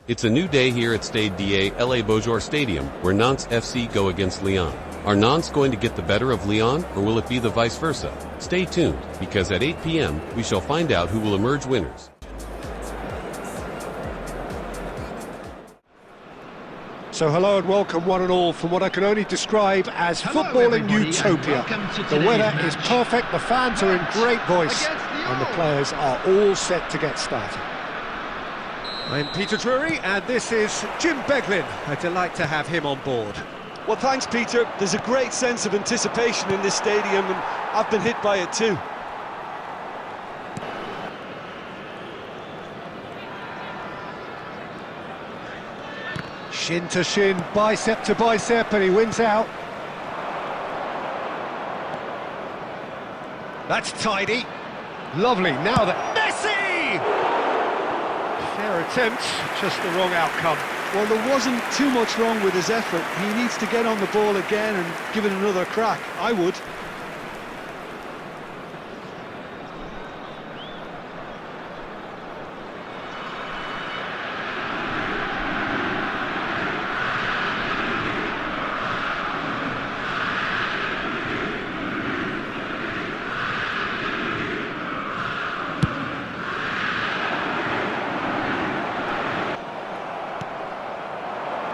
It's a new day here at Stade DA LA Beaujour Stadium, where Nantes FC go against Lyon. Are Nantes going to get the better of Lyon, or will it be the vice versa? Stay tuned, because at 8 p.m. we shall find out who will emerge winners. So hello and welcome one and all from what I can only describe as footballing utopia. The weather is perfect, the fans are in great voice, and the players are all set to get started. I'm Peter Drury, and this is Jim Beglin. A delight to have him on board. Well, thanks, Peter. There's a great sense of anticipation in this stadium, and I've been hit by it too. Shin to shin, bicep to bicep, and he wins out. That's tidy. Lovely, now that Messi! Fair attempt, just the wrong outcome. Well, there wasn't too much wrong with his effort. He needs to get on the ball again and give it another crack. I would.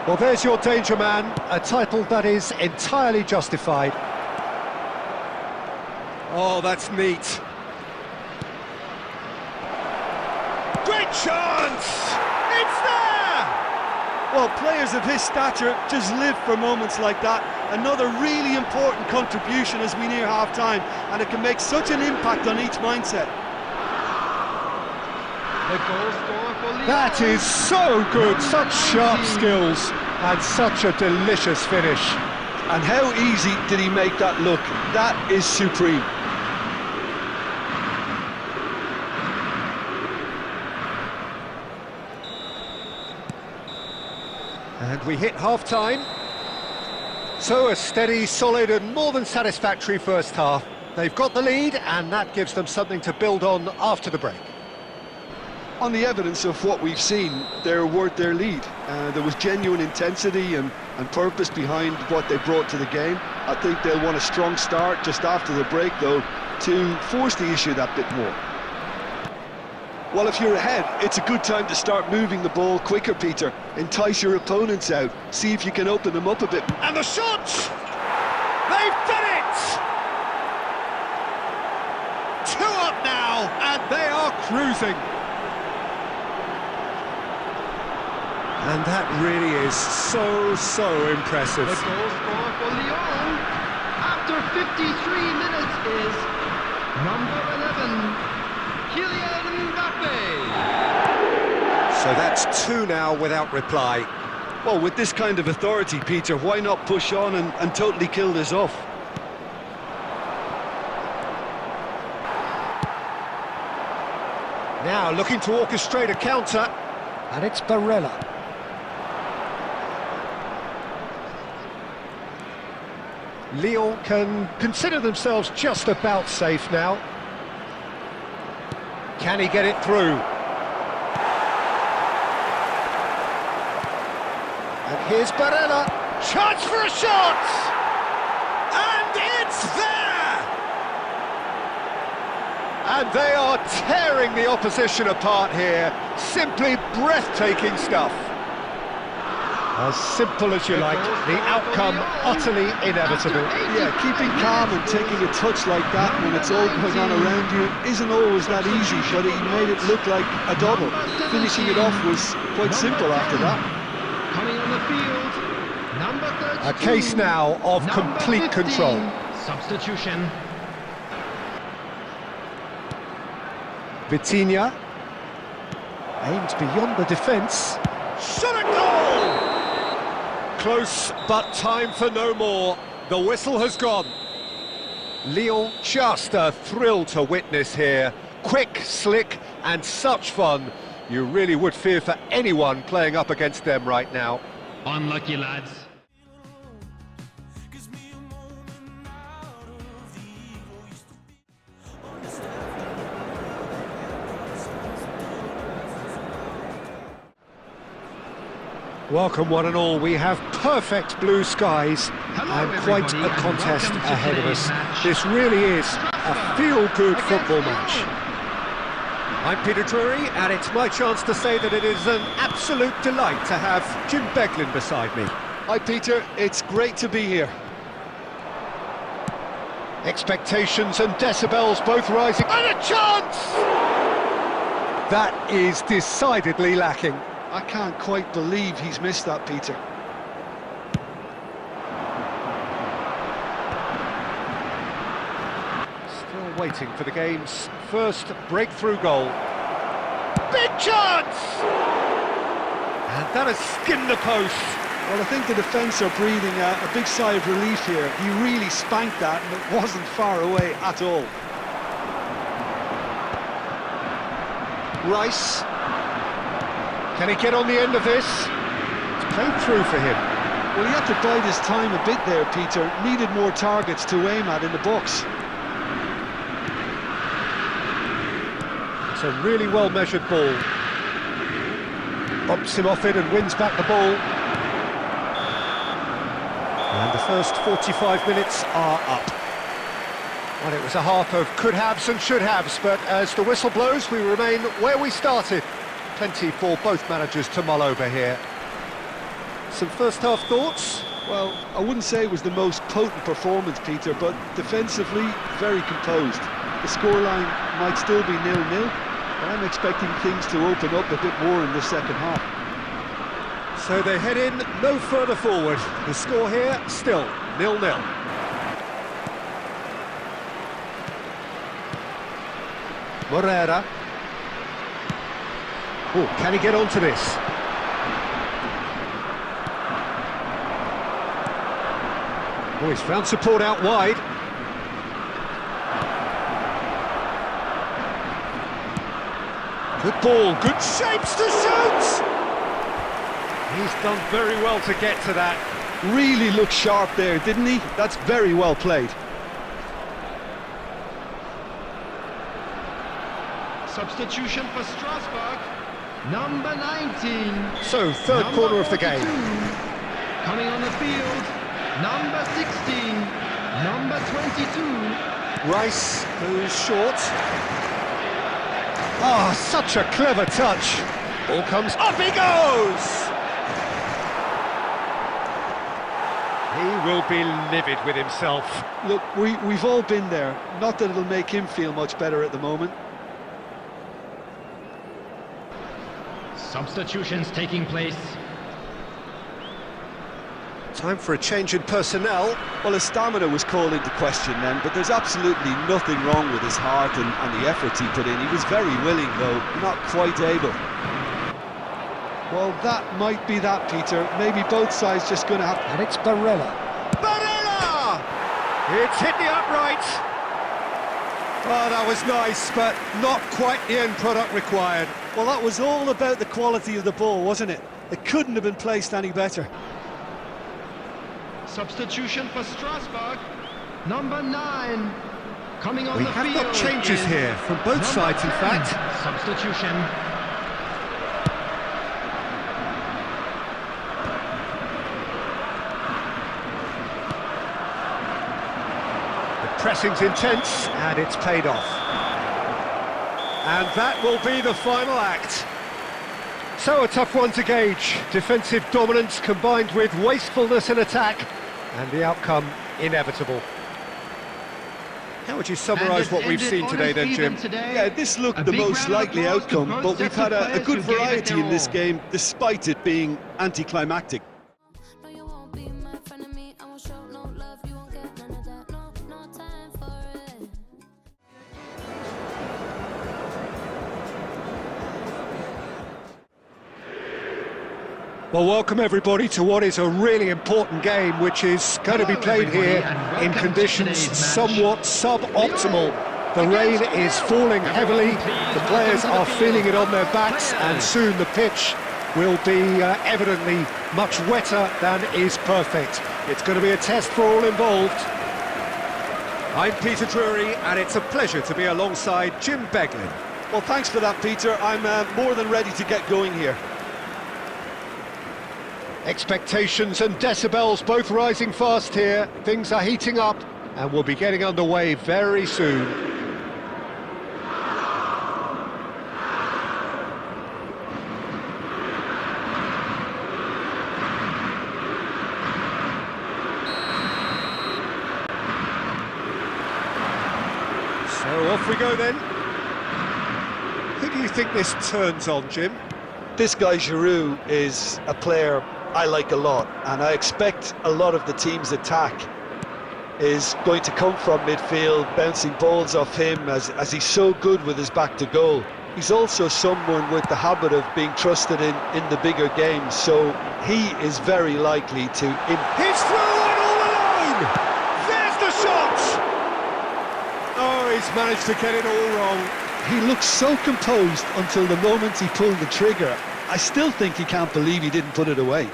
Well, there's your danger man, a title that is entirely justified. Oh, that's neat. Great chance! It's there! Well, players of his stature just live for moments like that. Another really important contribution as we near half-time, and it can make such an impact on each mindset. That is so good, such sharp skills, and such a delicious finish. And how easy did he make that look? That is supreme. And we hit half-time. So a steady, solid and more than satisfactory first half. They've got the lead, and that gives them something to build on after the break. On the evidence of what we've seen, they're worth their lead. There was genuine intensity and purpose behind what they brought to the game. I think they'll want a strong start just after the break, though, to force the issue that bit more. Well, if you're ahead, it's a good time to start moving the ball quicker, Peter. Entice your opponents out, see if you can open them up a bit. And the shot! They've done it! 2 up now, and they are cruising. And that really is so impressive. The goal scorer for Lyon after 53 minutes is number 11, Kylian Mbappe. So that's 2 now without reply. Well, with this kind of authority, Peter, why not push on and totally kill this off? Now looking to orchestrate a counter, and it's Barella. Lyon can consider themselves just about safe now. Can he get it through? And here's Barella. Chance for a shot! And it's there! And they are tearing the opposition apart here. Simply breathtaking stuff. As simple as you like, the outcome utterly inevitable. Yeah, keeping calm and taking a touch like that when it's all going on around you isn't always that easy, but he made it look like a double. Finishing it off was quite simple after that. Coming on the field, number 32. A case now of complete 15, control. Substitution. Vitinha aims beyond the defence. Shot a goal! Close, but time for no more. The whistle has gone. Lyon, just a thrill to witness here. Quick, slick, and such fun. You really would fear for anyone playing up against them right now. Unlucky lads. Welcome one and all. We have perfect blue skies and quite a contest ahead of us. This really is a feel-good football match. I'm Peter Drury, and it's my chance to say that it is an absolute delight to have Jim Beglin beside me. Hi Peter, it's great to be here. Expectations and decibels both rising, and a chance! That is decidedly lacking. I can't quite believe he's missed that, Peter. Still waiting for the game's first breakthrough goal. Big chance! And that has skinned the post. Well, I think the defence are breathing a big sigh of relief here. He really spanked that, and it wasn't far away at all. Rice. Can he get on the end of this? It's played through for him. Well, he had to bide his time a bit there, Peter. Needed more targets to aim at in the box. It's a really well-measured ball. Bumps him off it and wins back the ball. And the first 45 minutes are up. Well, it was a half of could-haves and should-haves, but as the whistle blows, we remain where we started. Plenty for both managers to mull over here. Some first-half thoughts? Well, I wouldn't say it was the most potent performance, Peter, but defensively, very composed. The scoreline might still be 0-0, but I'm expecting things to open up a bit more in the second half. So they head in no further forward. The score here, still 0-0. Morera. Oh, can he get onto this? Oh, he's found support out wide. Good ball, good shapes to shoot! He's done very well to get to that. Really looked sharp there, didn't he? That's very well played. Substitution for Strasbourg. Number 19. So, third corner of the game. Coming on the field, number 16, number 22. Rice goes short. Ah, such a clever touch. Ball comes, up he goes! He will be livid with himself. Look, we've all been there. Not that it'll make him feel much better at the moment. Substitutions taking place. Time for a change in personnel. Well, his stamina was called into question then, but there's absolutely nothing wrong with his heart and the efforts he put in. He was very willing, though, not quite able. Well, that might be that, Peter. Maybe both sides just going to have... And it's Barella. Barella! It's hit the upright. Oh, that was nice, but not quite the end product required. Well, that was all about the quality of the ball, wasn't it? It couldn't have been placed any better. Substitution for Strasbourg. Number 9. Coming on We the field. have got changes here from both sides, in 10. fact. Substitution. The pressing's intense, and it's paid off. And that will be the final act. So a tough one to gauge. Defensive dominance combined with wastefulness in attack, and the outcome inevitable. How would you summarise what we've seen today then, Jim? Yeah, this looked the most likely outcome, but we've had a good variety in this game, despite it being anticlimactic. Well, welcome everybody to what is a really important game, which is going to be played here in conditions somewhat suboptimal. The rain is falling heavily, the players are feeling it on their backs, and soon the pitch will be evidently much wetter than is perfect. It's going to be a test for all involved. I'm Peter Drury, and it's a pleasure to be alongside Jim Beglin. Well, thanks for that, Peter. I'm more than ready to get going here. Expectations and decibels both rising fast here. Things are heating up and we'll be getting underway very soon. So off we go then. Who do you think this turns on, Jim? This guy Giroud is a player I like a lot, and I expect a lot of the team's attack is going to come from midfield, bouncing balls off him as he's so good with his back to goal. He's also someone with the habit of being trusted in the bigger games, so he is very likely to... He's through and all alone! There's the shot! Oh, he's managed to get it all wrong. He looked so composed until the moment he pulled the trigger. I still think he can't believe he didn't put it away.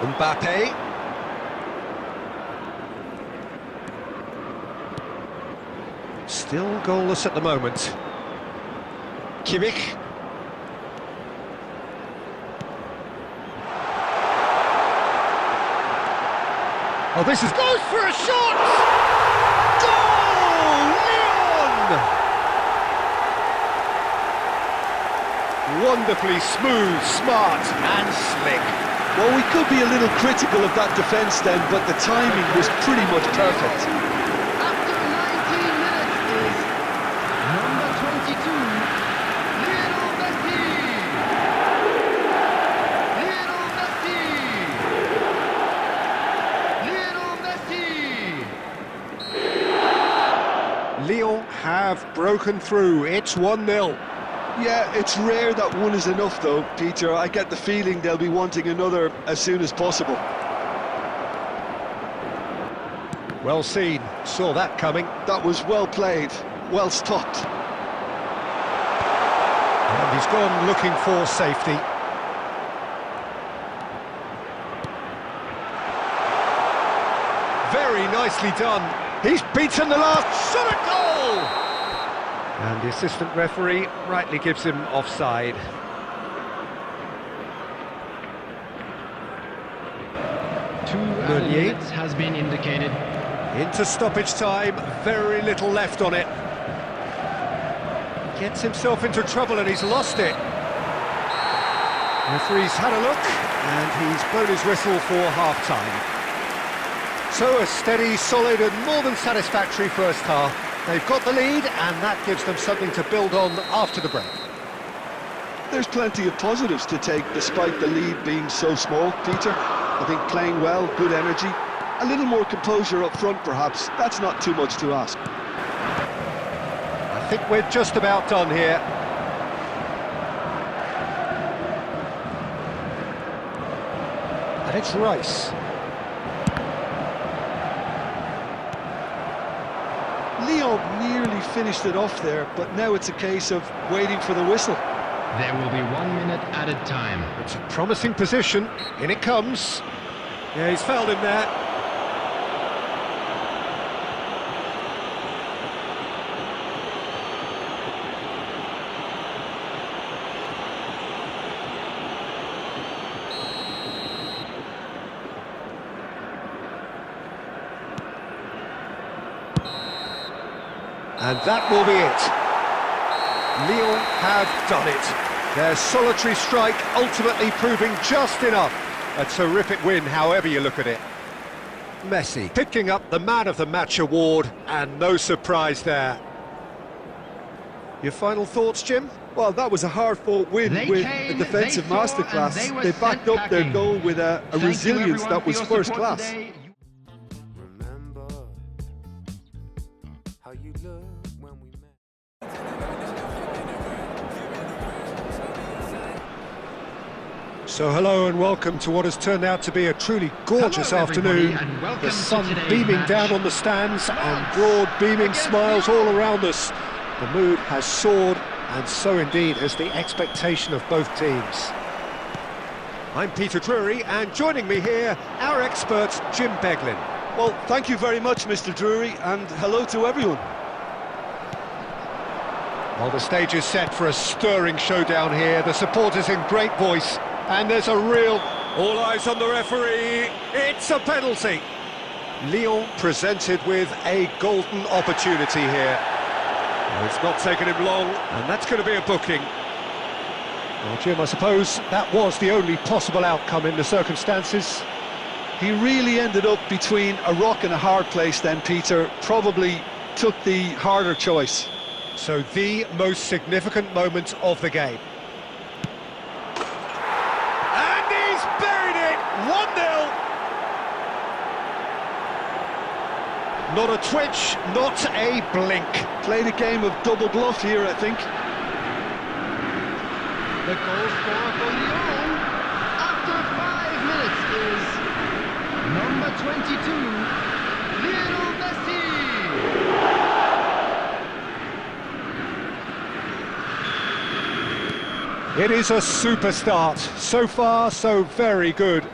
Mbappe. Still goalless at the moment. Kimmich. Oh, this is... goes for a shot! Goal! LYON! Wonderfully smooth, smart and slick. Well, we could be a little critical of that defence then, but the timing was pretty much perfect. After 19 minutes is number 22, Lionel Messi! Lionel Messi! Lionel Messi! Lyon have broken through. It's 1-0. Yeah, it's rare that one is enough though, Peter. I get the feeling they'll be wanting another as soon as possible. Well seen. Saw that coming. That was well played, well stopped. And he's gone looking for safety. Very nicely done. He's beaten the last shot at goal! And the assistant referee rightly gives him offside. Two added minutes has been indicated. Into stoppage time, very little left on it. Gets himself into trouble and he's lost it. Referee's had a look and he's blown his whistle for half-time. So a steady, solid and more than satisfactory first half. They've got the lead and that gives them something to build on after the break. There's plenty of positives to take despite the lead being so small, Peter. I think playing well, good energy, a little more composure up front perhaps. That's not too much to ask. I think we're just about done here. And it's Rice. Lyon nearly finished it off there, but now it's a case of waiting for the whistle. There will be 1 minute added time. It's a promising position. In it comes. Yeah, he's fouled him there. And that will be it. Lyon have done it. Their solitary strike ultimately proving just enough. A terrific win, however you look at it. Messi picking up the Man of the Match award, and no surprise there. Your final thoughts, Jim? Well, that was a hard-fought win with a defensive masterclass. They backed up their goal with a resilience that was first class. Remember how you looked when we met. So hello and welcome to what has turned out to be a truly gorgeous afternoon. The sun beaming down on the stands and broad beaming smiles all around us. The mood has soared, and so indeed has the expectation of both teams. I'm Peter Drury, and joining me here, our expert, Jim Beglin. Well, thank you very much, Mr. Drury, and hello to everyone. Well, the stage is set for a stirring showdown here. The supporters in great voice, and there's a real... All eyes on the referee. It's a penalty. Lyon presented with a golden opportunity here. Well, it's not taken him long, and that's going to be a booking. Well, Jim, I suppose that was the only possible outcome in the circumstances. He really ended up between a rock and a hard place then, Peter. Probably took the harder choice. So the most significant moment of the game. And he's buried it! 1-0! Not a twitch, not a blink. Played a game of double bluff here, I think. The goal scorer for Lyon after 5 minutes is number 22, Lionel Messi. It is a super start. So far, so very good.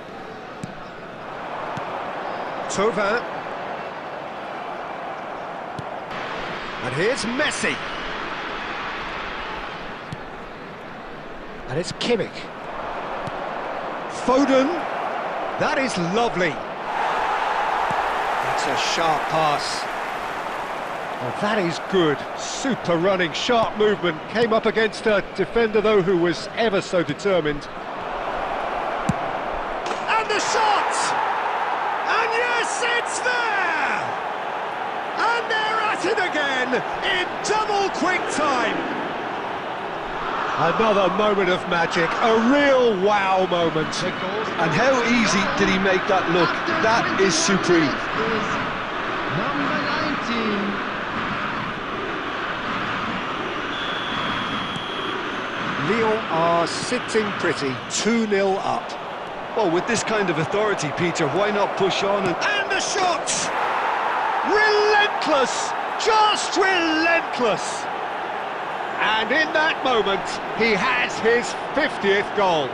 Tauvin. And here's Messi. And it's Kimmich. Foden. That is lovely. That's a sharp pass. Oh, that is good. Super running, sharp movement. Came up against a defender, though, who was ever so determined. And the shot! And yes, it's there! And they're at it again in double quick time. Another moment of magic, a real wow moment. And how easy did he make that look? That is supreme. Number 19. Lyon are sitting pretty, 2-0 up. Well, with this kind of authority, Peter, why not push on And the shot! Relentless! Just relentless! And in that moment, he has his 50th goal.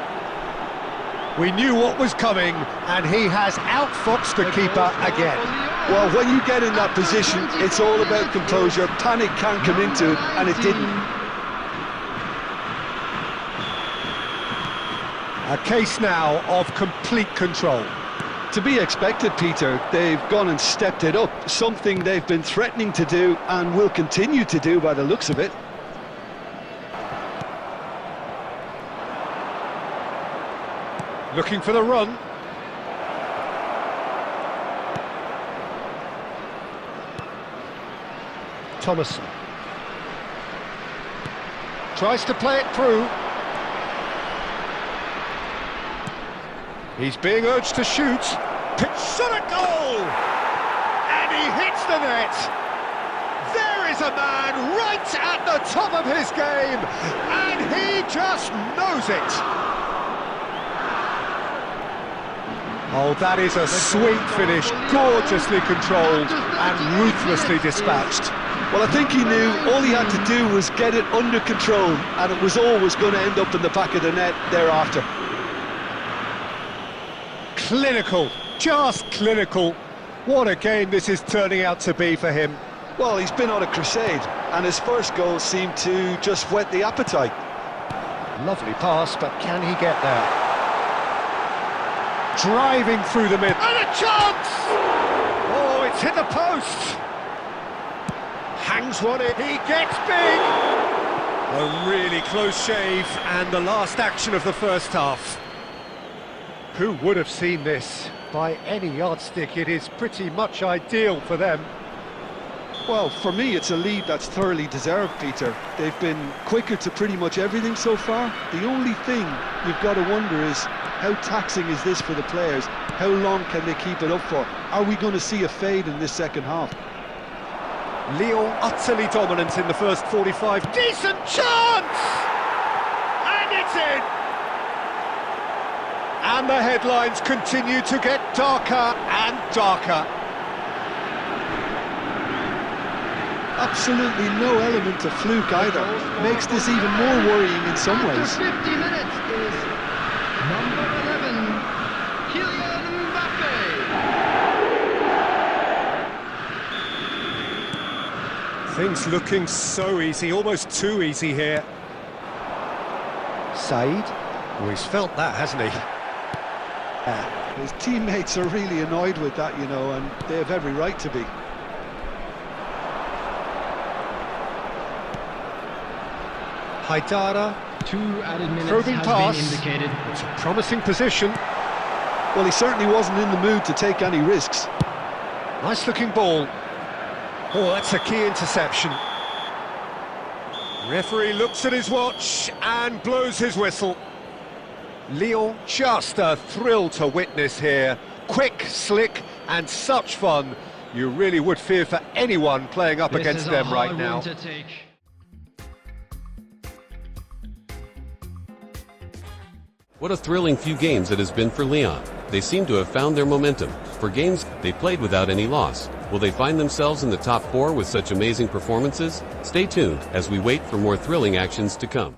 We knew what was coming, and he has outfoxed the keeper again. Well, when you get in that position, it's all about composure. Panic can't come into it, and it didn't. A case now of complete control. To be expected, Peter. They've gone and stepped it up, something they've been threatening to do and will continue to do by the looks of it. Looking for the run. Thomason. Tries to play it through. He's being urged to shoot. Shot a goal! And he hits the net. There is a man right at the top of his game, and he just knows it. Oh, that is a sweet finish, gorgeously controlled and ruthlessly dispatched. Well, I think he knew all he had to do was get it under control, and it was always going to end up in the back of the net thereafter. Clinical, just clinical. What a game this is turning out to be for him. Well, he's been on a crusade, and his first goal seemed to just whet the appetite. Lovely pass, but can he get there? Driving through the middle. And a chance! Oh, it's hit the post. Hangs one in. He gets big. A really close shave, and the last action of the first half. Who would have seen this? By any yardstick, it is pretty much ideal for them. Well, for me, it's a lead that's thoroughly deserved, Peter. They've been quicker to pretty much everything so far. The only thing you've got to wonder is, how taxing is this for the players? How long can they keep it up for? Are we going to see a fade in this second half? Lyon utterly dominant in the first 45. Decent chance! And it's in! And the headlines continue to get darker and darker. Absolutely no element of fluke either. Makes this even more worrying in some ways. After 50 minutes is number 11, Things looking so easy, almost too easy here. Said. Well, he's felt that, hasn't he? His teammates are really annoyed with that, you know, and they have every right to be. Haidara, 2 added minutes probing has pass. been indicated. It's a promising position. Well, he certainly wasn't in the mood to take any risks. Nice looking ball. Oh, that's a key interception. Referee looks at his watch and blows his whistle. Lyon, just a thrill to witness here. Quick, slick, and such fun. You really would fear for anyone playing up This against is a them hard right now. one to take. What a thrilling few games it has been for Lyon. They seem to have found their momentum. For games they played without any loss. Will they find themselves in the top 4 with such amazing performances? Stay tuned as we wait for more thrilling actions to come.